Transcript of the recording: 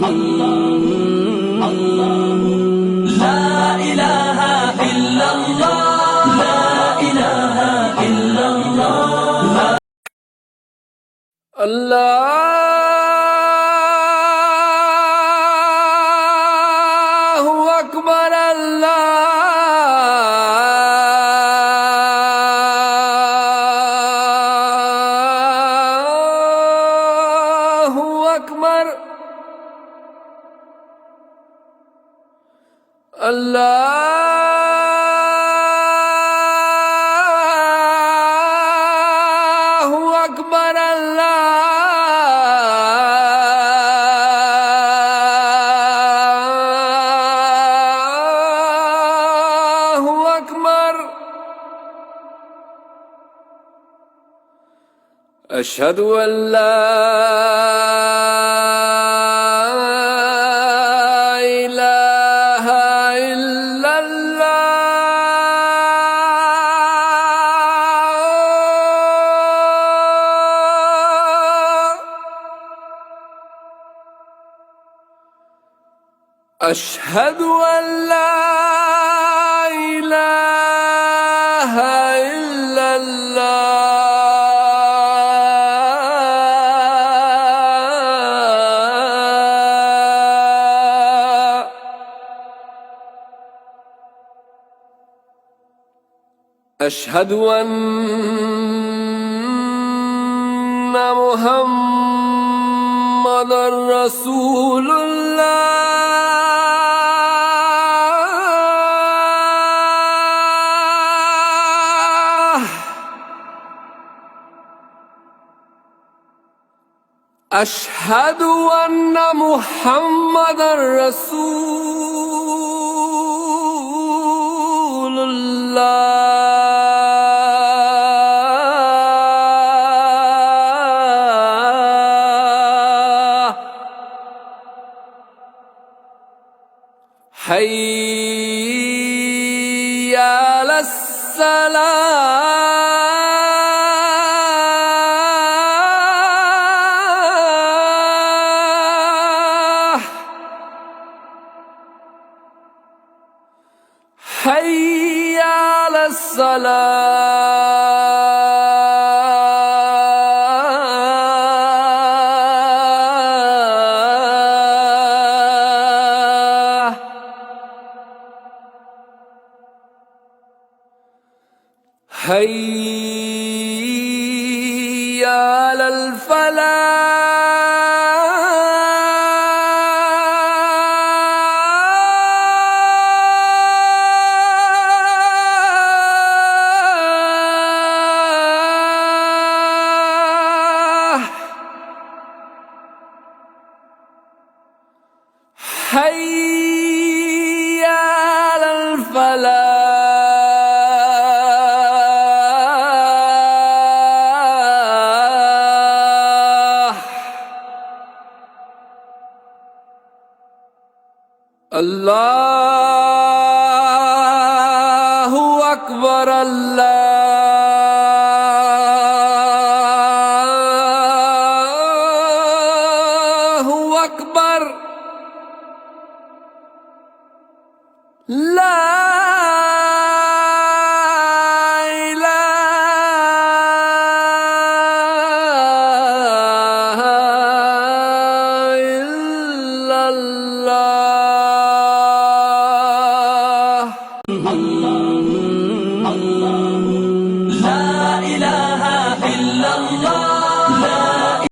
الله الله لا إله إلا الله لا إله إلا الله الله أكبر الله أكبر الله أكبر الله أكبر أشهد أن لا إله إلا الله أشهد أن لا إله إلا الله أشهد أن محمدًا رسول الله أشهد أن محمدًا رسول الله حي على الصلاة حي على الصلاة حي على الفلاح حي على الفلاح الله أكبر الله أكبر لا إله إلا الله